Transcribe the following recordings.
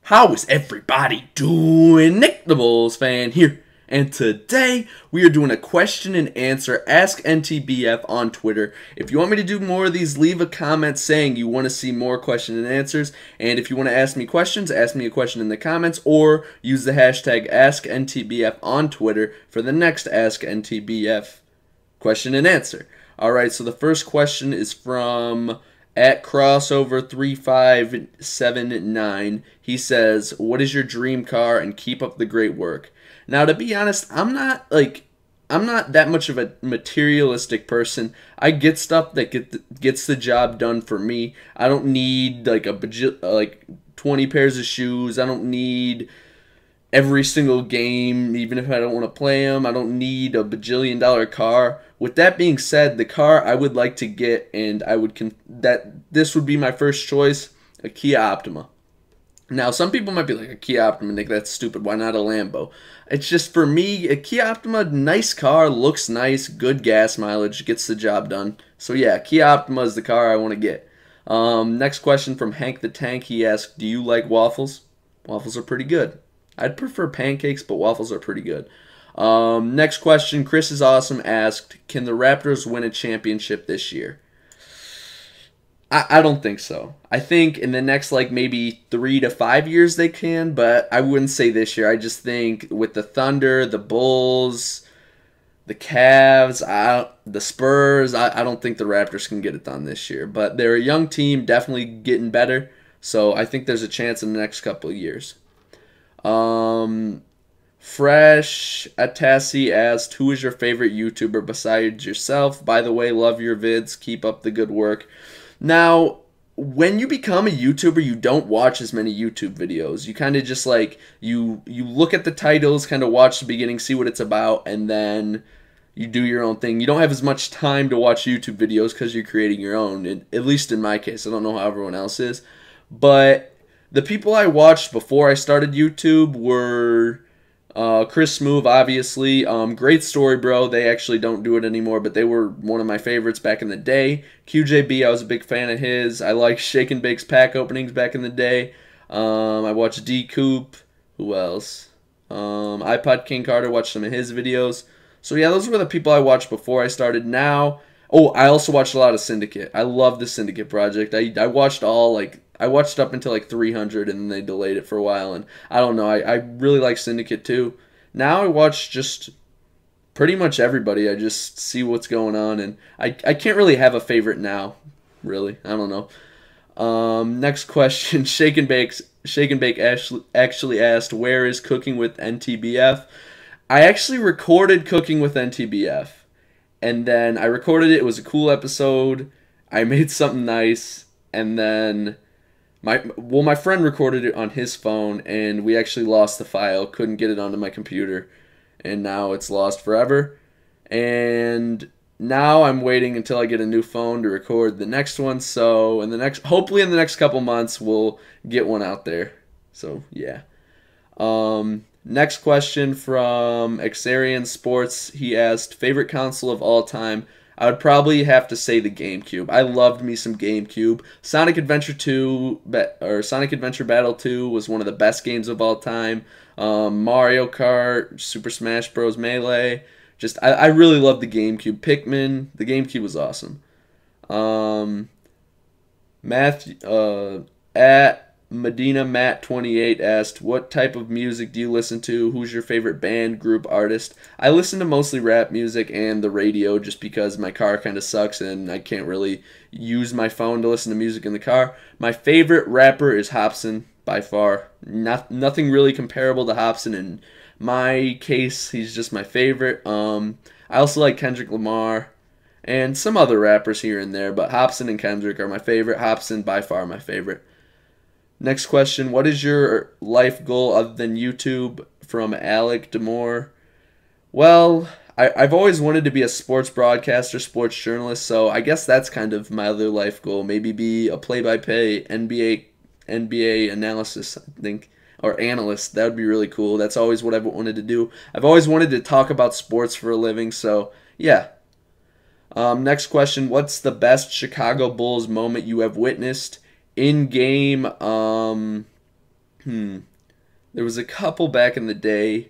How is everybody doing? Nick the Bulls fan here, and today we are doing a question and answer. Ask NTBF on Twitter. If you want me to do more of these, leave a comment saying you want to see more question and answers. And if you want to ask me questions, ask me a question in the comments, or use the hashtag AskNTBF on Twitter for the next AskNTBF question and answer. All right, so the first question is from at crossover3579. He says, what is your dream car, and keep up the great work. Now, to be honest, I'm not that much of a materialistic person. I get stuff that gets the job done for me. I don't need like 20 pairs of shoes. I don't need every single game, even if I don't want to play them. I don't need a bajillion-dollar car. With that being said, the car I would like to get, and this would be my first choice, a Kia Optima. Now, some people might be like, a Kia Optima, Nick, that's stupid. Why not a Lambo? It's just, for me, a Kia Optima, nice car, looks nice, good gas mileage, gets the job done. So yeah, Kia Optima is the car I want to get. Next question from Hank the Tank. He asked, do you like waffles? Waffles are pretty good. I'd prefer pancakes, but waffles are pretty good. Next question, Chris is awesome, asked, can the Raptors win a championship this year? I don't think so. I think in the next maybe 3 to 5 years they can, but I wouldn't say this year. I just think with the Thunder, the Bulls, the Cavs, the Spurs, I don't think the Raptors can get it done this year. But they're a young team, definitely getting better, so I think there's a chance in the next couple of years. Fresh Atassi asked, who is your favorite YouTuber besides yourself? By the way, love your vids. Keep up the good work. Now, when you become a YouTuber, you don't watch as many YouTube videos. You kind of just you look at the titles, kind of watch the beginning, see what it's about, and then you do your own thing. You don't have as much time to watch YouTube videos because you're creating your own, at least in my case. I don't know how everyone else is. But the people I watched before I started YouTube were Chris Smoove, obviously. Great story, bro. They actually don't do it anymore, but they were one of my favorites back in the day. QJB, I was a big fan of his. I liked Shake and Bake's pack openings back in the day. I watched D Coop. Who else? iPod King Carter, watched some of his videos. So yeah, those were the people I watched before I started. Now, I also watched a lot of Syndicate. I love the Syndicate project. I watched I watched up until 300, and then they delayed it for a while, and I don't know. I really like Syndicate too. Now I watch just pretty much everybody. I just see what's going on, and I can't really have a favorite now, really. I don't know. Next question, Shake and Bake actually asked, where is Cooking with NTBF? I actually recorded Cooking with NTBF, and then I recorded it. It was a cool episode. I made something nice, and then my friend recorded it on his phone, and we actually lost the file. Couldn't get it onto my computer, and now it's lost forever. And now I'm waiting until I get a new phone to record the next one. So hopefully in the next couple months, we'll get one out there. So yeah. Next question from Xarian Sports. He asked, favorite console of all time. I would probably have to say the GameCube. I loved me some GameCube. Sonic Adventure Battle 2 was one of the best games of all time. Mario Kart, Super Smash Bros. Melee. I really loved the GameCube. Pikmin, the GameCube was awesome. At Medina Matt 28 asked, what type of music do you listen to? Who's your favorite band, group, artist? I listen to mostly rap music and the radio, just because my car kind of sucks and I can't really use my phone to listen to music in the car. My favorite rapper is Hopsin, by far. Nothing really comparable to Hopsin. In my case, he's just my favorite. I also like Kendrick Lamar and some other rappers here and there, but Hopsin and Kendrick are my favorite. Hopsin, by far, my favorite. Next question, what is your life goal other than YouTube? From Alec Demore. Well, I've always wanted to be a sports broadcaster, sports journalist, so I guess that's kind of my other life goal. Maybe be a play-by-play NBA analysis, I think, or analyst. That would be really cool. That's always what I've wanted to do. I've always wanted to talk about sports for a living, so yeah. Next question, what's the best Chicago Bulls moment you have witnessed? In game, There was a couple back in the day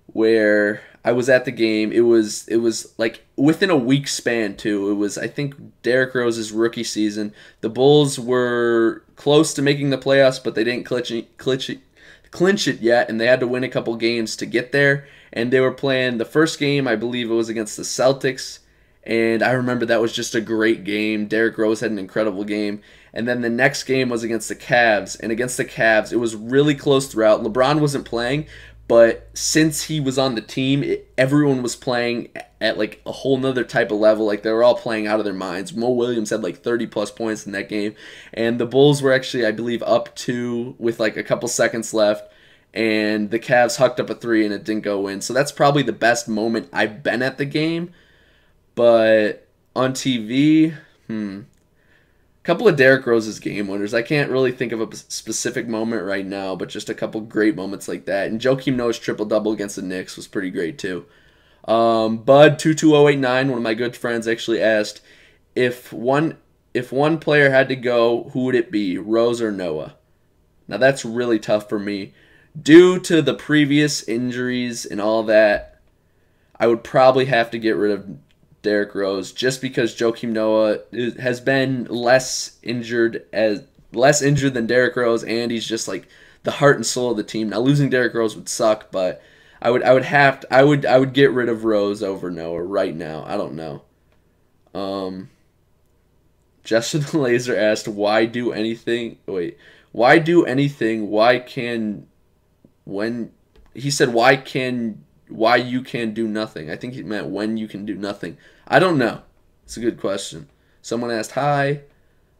where I was at the game. It was like within a week span too. It was, I think, Derrick Rose's rookie season. The Bulls were close to making the playoffs, but they didn't clinch it yet, and they had to win a couple games to get there. And they were playing the first game, I believe it was against the Celtics, and I remember that was just a great game. Derrick Rose had an incredible game. And then the next game was against the Cavs, and against the Cavs, it was really close throughout. LeBron wasn't playing, but since he was on the team, everyone was playing at like a whole nother type of level. Like, they were all playing out of their minds. Mo Williams had like 30 plus points in that game, and the Bulls were actually, I believe, up 2 with like a couple seconds left, and the Cavs hucked up a 3 and it didn't go in. So that's probably the best moment I've been at the game. But on TV, couple of Derrick Rose's game winners. I can't really think of a specific moment right now, but just a couple great moments like that. And Joakim Noah's triple-double against the Knicks was pretty great too. Bud22089, one of my good friends, actually asked, if one player had to go, who would it be, Rose or Noah? Now that's really tough for me. Due to the previous injuries and all that, I would probably have to get rid of Derrick Rose, just because Joakim Noah has been less injured than Derrick Rose, and he's just like the heart and soul of the team. Now, losing Derrick Rose would suck, but I would get rid of Rose over Noah right now. I don't know. Justin the Laser asked, why do anything? Why do anything? Why you can do nothing. I think he meant when you can do nothing. I don't know. It's a good question. Someone asked, hi.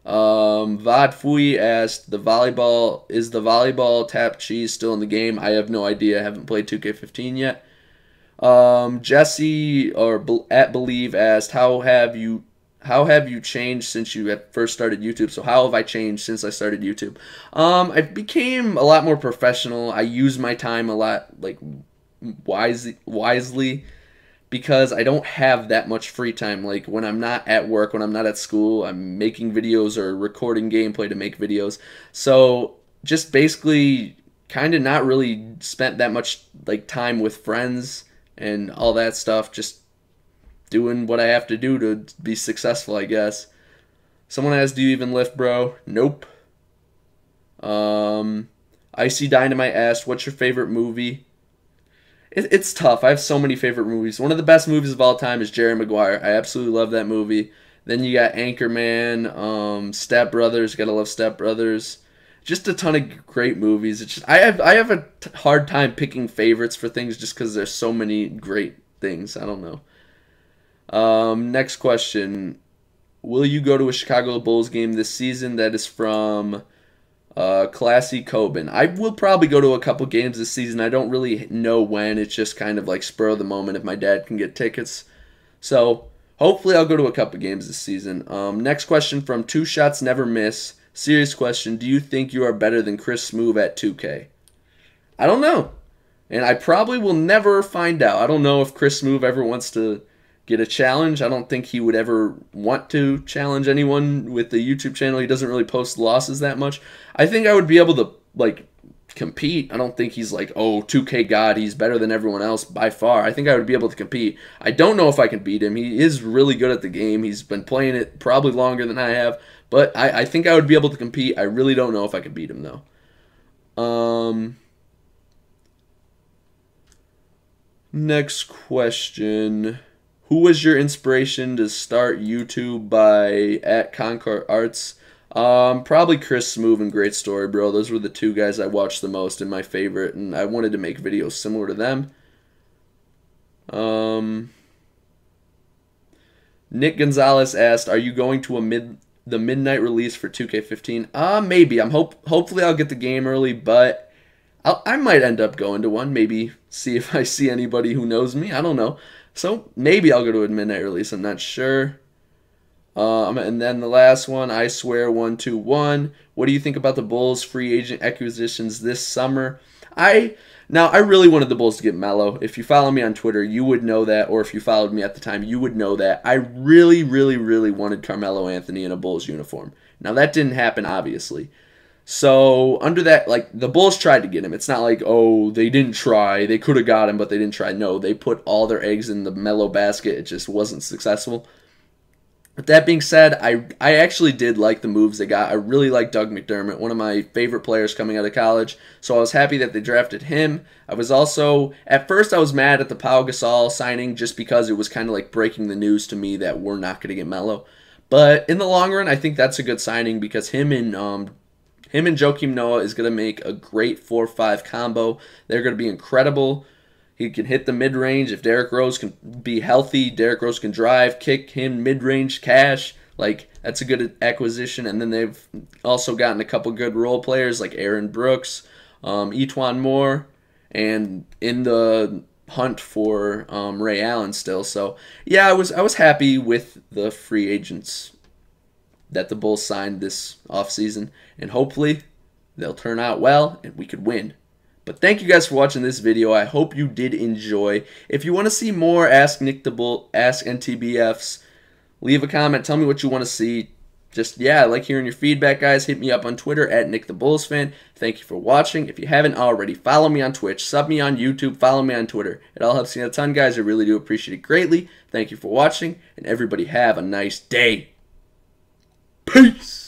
Vad Fui asked, is the volleyball tap cheese still in the game? I have no idea. I haven't played 2K15 yet. Jesse or at Believe asked, how have you changed since you first started YouTube? So how have I changed since I started YouTube? I became a lot more professional. I use my time a lot wisely, because I don't have that much free time. Like, when I'm not at work, when I'm not at school, I'm making videos or recording gameplay to make videos. So just basically kind of not really spent that much like time with friends and all that stuff, just doing what I have to do to be successful, I guess. Someone asked, do you even lift, bro? Nope. Icy Dynamite asked, what's your favorite movie? It's tough. I have so many favorite movies. One of the best movies of all time is Jerry Maguire. I absolutely love that movie. Then you got Anchorman, Step Brothers. Gotta love Step Brothers. Just a ton of great movies. It's just, I have a hard time picking favorites for things just because there's so many great things. I don't know. Next question. Will you go to a Chicago Bulls game this season? That is from Classy Coben. I will probably go to a couple games this season. I don't really know when. It's just kind of like spur of the moment if my dad can get tickets. So hopefully I'll go to a couple games this season. Next question from Two Shots Never Miss. Serious question. Do you think you are better than Chris Smoove at 2K? I don't know. And I probably will never find out. I don't know if Chris Smoove ever wants to get a challenge. I don't think he would ever want to challenge anyone with the YouTube channel. He doesn't really post losses that much. I think I would be able to like compete. I don't think he's like, oh, 2K God, he's better than everyone else by far. I think I would be able to compete. I don't know if I can beat him. He is really good at the game. He's been playing it probably longer than I have, but I think I would be able to compete. I really don't know if I can beat him though. Next question. Who was your inspiration to start YouTube by at Concord Arts? Probably Chris Smoove and Great Story Bro. Those were the two guys I watched the most and my favorite, and I wanted to make videos similar to them. Nick Gonzalez asked, are you going to the midnight release for 2K15? Maybe. Hopefully I'll get the game early, but I might end up going to one. Maybe see if I see anybody who knows me. I don't know. So maybe I'll go to a midnight release. I'm not sure. And then the last one, I swear 121. What do you think about the Bulls free agent acquisitions this summer? I really wanted the Bulls to get Melo. If you follow me on Twitter, you would know that, or if you followed me at the time, you would know that. I really, really, really wanted Carmelo Anthony in a Bulls uniform. Now that didn't happen, obviously. So under that, like, the Bulls tried to get him. It's not like, oh, they didn't try. They could have got him, but they didn't try. No, they put all their eggs in the Melo basket. It just wasn't successful. With that being said, I actually did like the moves they got. I really like Doug McDermott, one of my favorite players coming out of college. So I was happy that they drafted him. I was also, at first I was mad at the Pau Gasol signing just because it was kind of like breaking the news to me that we're not going to get Melo. But in the long run, I think that's a good signing because him and Joakim Noah is going to make a great 4-5 combo. They're going to be incredible. He can hit the mid-range. If Derrick Rose can be healthy, Derrick Rose can drive, kick him mid-range cash. Like, that's a good acquisition. And then they've also gotten a couple good role players like Aaron Brooks, Etuan Moore, and in the hunt for Ray Allen still. So, yeah, I was happy with the free agents that the Bulls signed this offseason. And hopefully they'll turn out well and we could win. But thank you guys for watching this video. I hope you did enjoy. If you want to see more Ask NTBFs, leave a comment. Tell me what you want to see. Just, yeah, I like hearing your feedback, guys. Hit me up on Twitter at NickTheBullsFan. Thank you for watching. If you haven't already, follow me on Twitch, sub me on YouTube, follow me on Twitter. It all helps me out a ton, guys. I really do appreciate it greatly. Thank you for watching, and everybody have a nice day. Peace!